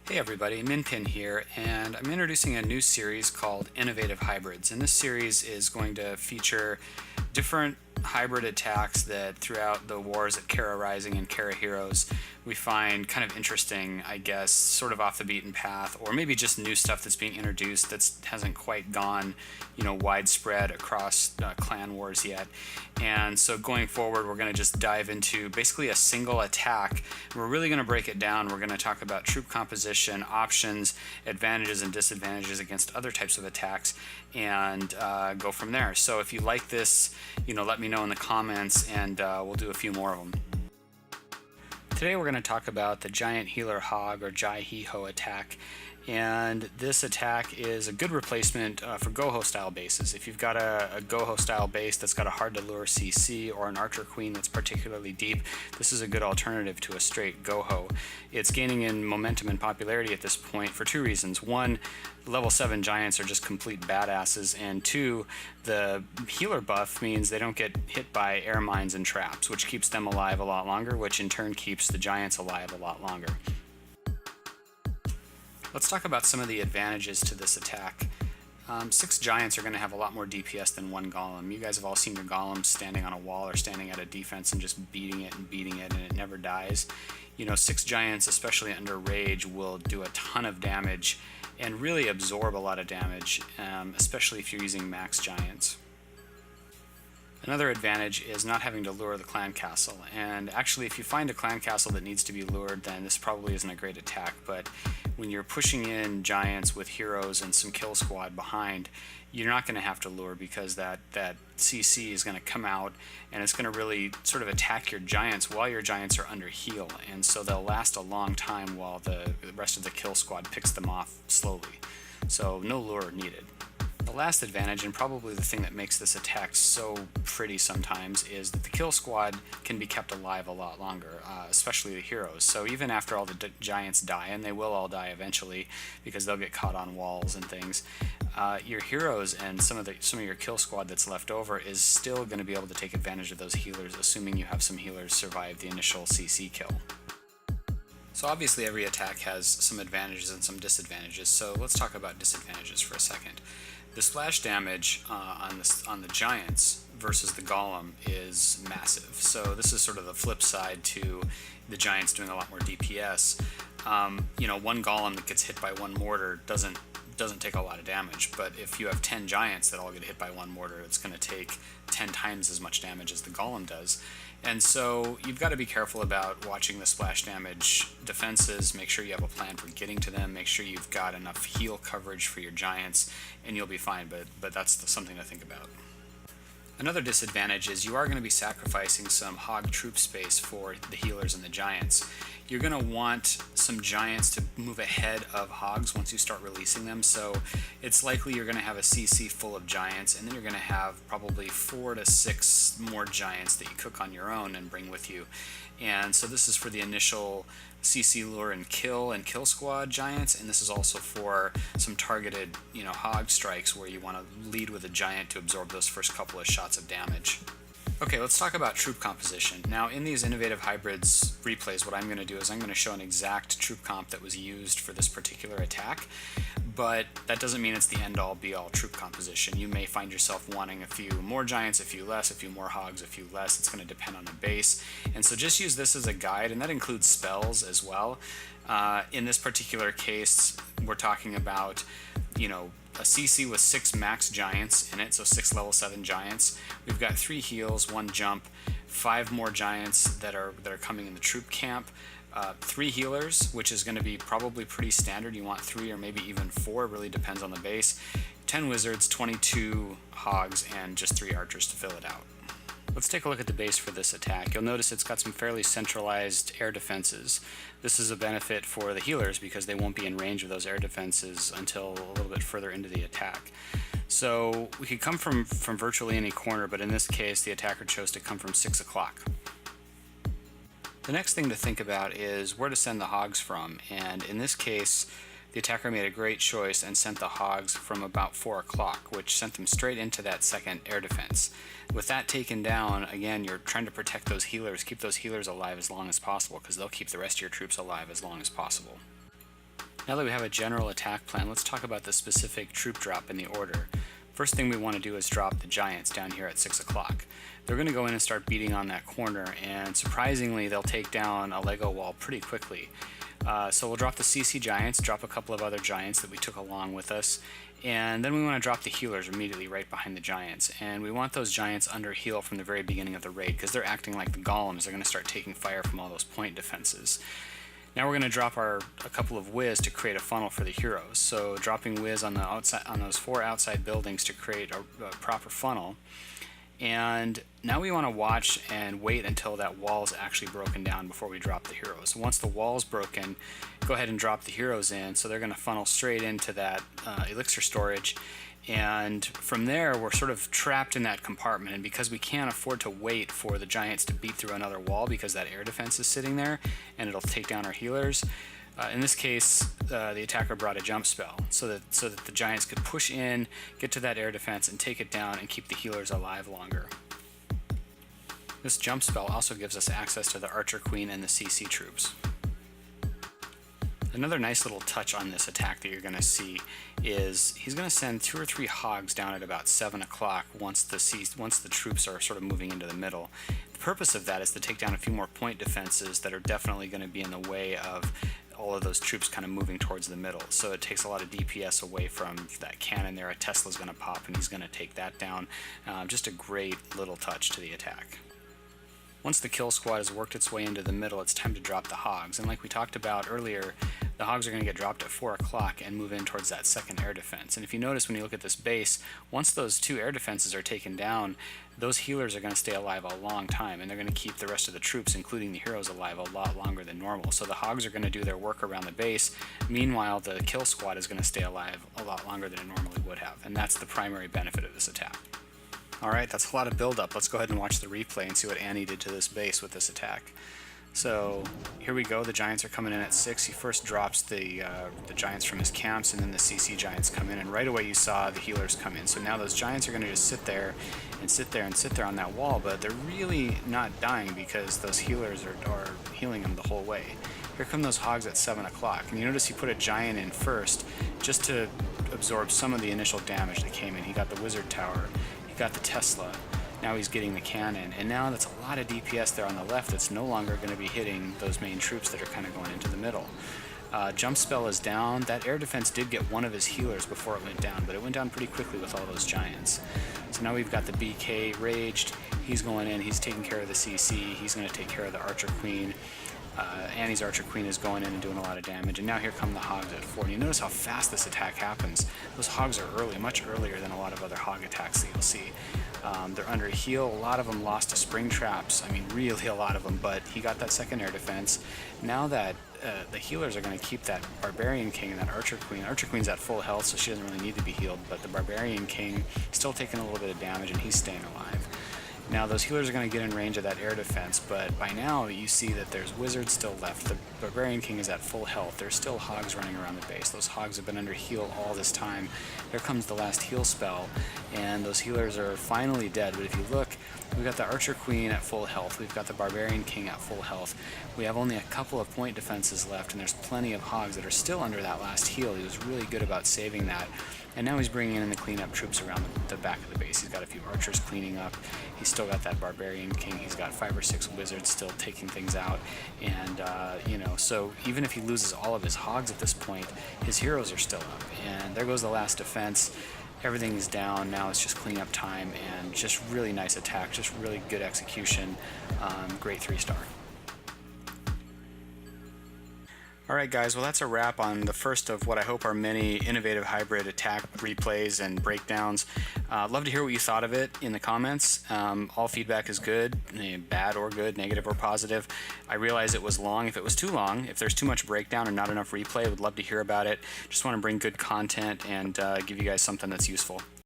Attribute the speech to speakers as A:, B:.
A: Hey everybody, Minpin here, and I'm introducing a new series called Innovative Hybrids. And this series is going to feature different hybrid attacks that throughout the wars at Kara Rising and Kara Heroes we find kind of interesting, I guess, sort of off the beaten path, or maybe just new stuff that's being introduced that hasn't quite gone, widespread across clan wars yet. And so going forward, we're going to just dive into basically a single attack. We're really going to break it down. We're going to talk about troop composition, options, advantages and disadvantages against other types of attacks, and go from there. So if you like this, let me know in the comments, and we'll do a few more of them. Today we're going to talk about the Giant Healer Hog, or GiHeHo attack, and this attack is a good replacement for GiHeHo style bases. If you've got a GiHeHo style base that's got a hard to lure CC or an Archer Queen that's particularly deep, this is a good alternative to a straight GiHeHo. It's gaining in momentum and popularity at this point for two reasons. One, level 7 giants are just complete badasses, and two, the healer buff means they don't get hit by air mines and traps, which keeps them alive a lot longer, which in turn keeps the giants alive a lot longer. Let's talk about some of the advantages to this attack. 6 giants are going to have a lot more DPS than 1 golem. You guys have all seen your golems standing on a wall or standing at a defense and just beating it and it never dies. 6 giants, especially under rage, will do a ton of damage and really absorb a lot of damage, especially if you're using max giants. Another advantage is not having to lure the clan castle, and actually if you find a clan castle that needs to be lured, then this probably isn't a great attack, but when you're pushing in giants with heroes and some kill squad behind, you're not going to have to lure, because that CC is going to come out and it's going to really sort of attack your giants while your giants are under heal, and so they'll last a long time while the rest of the kill squad picks them off slowly. So no lure needed. The last advantage, and probably the thing that makes this attack so pretty sometimes, is that the kill squad can be kept alive a lot longer, especially the heroes. So even after all the giants die, and they will all die eventually because they'll get caught on walls and things, your heroes and some of your kill squad that's left over is still going to be able to take advantage of those healers, assuming you have some healers survive the initial CC kill. So obviously every attack has some advantages and some disadvantages, so let's talk about disadvantages for a second. The splash damage on the giants versus the golem is massive. So this is sort of the flip side to the giants doing a lot more DPS. One golem that gets hit by one mortar doesn't take a lot of damage, but if you have 10 giants that all get hit by one mortar, it's going to take 10 times as much damage as the golem does. And so you've got to be careful about watching the splash damage defenses, make sure you have a plan for getting to them, make sure you've got enough heal coverage for your giants, and you'll be fine, but that's something to think about. Another disadvantage is you are going to be sacrificing some hog troop space for the healers and the giants. You're going to want some giants to move ahead of hogs once you start releasing them, so it's likely you're going to have a CC full of giants, and then you're going to have probably 4 to 6 more giants that you cook on your own and bring with you. And so this is for the initial CC lure and kill squad giants, and this is also for some targeted hog strikes where you want to lead with a giant to absorb those first couple of shots of damage. Okay, let's talk about troop composition. Now, in these Innovative Hybrids replays, what I'm going to do is I'm going to show an exact troop comp that was used for this particular attack, but that doesn't mean it's the end-all be-all troop composition. You may find yourself wanting a few more giants, a few less, a few more hogs, a few less. It's going to depend on the base, and so just use this as a guide, and that includes spells as well. In this particular case, we're talking about, a CC with 6 max giants in it, so 6 level 7 giants. We've got 3 heals, 1 jump, 5 more giants that are coming in the troop camp, 3 healers, which is going to be probably pretty standard. You want 3 or maybe even 4, really depends on the base, 10 wizards, 22 hogs, and just 3 archers to fill it out. Let's take a look at the base for this attack. You'll notice it's got some fairly centralized air defenses. This is a benefit for the healers because they won't be in range of those air defenses until a little bit further into the attack. So we could come from virtually any corner, but in this case the attacker chose to come from 6 o'clock. The next thing to think about is where to send the hogs from, and in this case the attacker made a great choice and sent the hogs from about 4 o'clock, which sent them straight into that second air defense. With that taken down, again, you're trying to protect those healers, keep those healers alive as long as possible, because they'll keep the rest of your troops alive as long as possible. Now that we have a general attack plan, let's talk about the specific troop drop in the order. First thing we want to do is drop the giants down here at 6 o'clock. They're going to go in and start beating on that corner, and surprisingly they'll take down a Lego wall pretty quickly. So we'll drop the CC giants, drop a couple of other giants that we took along with us, and then we want to drop the healers immediately right behind the giants. And we want those giants under heal from the very beginning of the raid, because they're acting like the golems. They're going to start taking fire from all those point defenses. Now we're going to drop a couple of whiz to create a funnel for the heroes. So dropping whiz on the outside, on those 4 outside buildings to create a proper funnel. And now we want to watch and wait until that wall is actually broken down before we drop the heroes. So once the wall's broken, go ahead and drop the heroes in. So they're going to funnel straight into that elixir storage. And from there, we're sort of trapped in that compartment. And because we can't afford to wait for the giants to beat through another wall because that air defense is sitting there and it'll take down our healers, in this case, the attacker brought a jump spell so that the giants could push in, get to that air defense, and take it down and keep the healers alive longer. This jump spell also gives us access to the Archer Queen and the CC troops. Another nice little touch on this attack that you're going to see is he's going to send 2 or 3 hogs down at about 7 o'clock once the troops are sort of moving into the middle. The purpose of that is to take down a few more point defenses that are definitely going to be in the way of all of those troops kind of moving towards the middle. So it takes a lot of DPS away from that cannon there. A Tesla's going to pop and he's going to take that down. Just a great little touch to the attack. Once the kill squad has worked its way into the middle, it's time to drop the hogs. And like we talked about earlier, the hogs are going to get dropped at 4 o'clock and move in towards that second air defense. And if you notice when you look at this base, once those 2 air defenses are taken down, those healers are going to stay alive a long time, and they're going to keep the rest of the troops, including the heroes, alive a lot longer than normal. So the hogs are going to do their work around the base. Meanwhile, the kill squad is going to stay alive a lot longer than it normally would have. And that's the primary benefit of this attack. Alright, that's a lot of build-up. Let's go ahead and watch the replay and see what Annie did to this base with this attack. So here we go, the giants are coming in at 6. He first drops the giants from his camps, and then the CC giants come in, and right away you saw the healers come in. So now those giants are going to just sit there and sit there and sit there on that wall, but they're really not dying because those healers are healing them the whole way. Here come those hogs at 7 o'clock, and you notice he put a giant in first just to absorb some of the initial damage that came in. He got the wizard tower, he got the Tesla, now he's getting the cannon, and now that's a lot of DPS there on the left that's no longer going to be hitting those main troops that are kind of going into the middle. Jump spell is down. That air defense did get one of his healers before it went down, but it went down pretty quickly with all those giants. So now we've got the BK raged. He's going in, he's taking care of the CC, he's going to take care of the Archer Queen. Annie's Archer Queen is going in and doing a lot of damage, and now here come the hogs at 4. And you notice how fast this attack happens. Those hogs are early, much earlier than a lot of other hog attacks that you'll see. They're under heal. A lot of them lost to spring traps. I mean, really a lot of them, but he got that second air defense. Now that the healers are going to keep that Barbarian King and that Archer Queen. Archer Queen's at full health, so she doesn't really need to be healed, but the Barbarian King still taking a little bit of damage, and he's staying alive. Now those healers are going to get in range of that air defense, but by now you see that there's wizards still left. The Barbarian King is at full health. There's still hogs running around the base. Those hogs have been under heal all this time. Here comes the last heal spell, and those healers are finally dead. But if you look, we've got the Archer Queen at full health. We've got the Barbarian King at full health. We have only a couple of point defenses left, and there's plenty of hogs that are still under that last heal. He was really good about saving that. And now he's bringing in the cleanup troops around the back of the base. He's got a few archers cleaning up. He's still got that Barbarian King. He's got 5 or 6 wizards still taking things out. And, you know, so even if he loses all of his hogs at this point, his heroes are still up. And there goes the last defense. Everything's down. Now it's just cleanup time, and just really nice attack. Just really good execution. Great 3-star. Alright guys, well that's a wrap on the first of what I hope are many innovative hybrid attack replays and breakdowns. Love to hear what you thought of it in the comments. All feedback is good, bad or good, negative or positive. I realize it was long. If it was too long, if there's too much breakdown or not enough replay, I would love to hear about it. Just want to bring good content and give you guys something that's useful.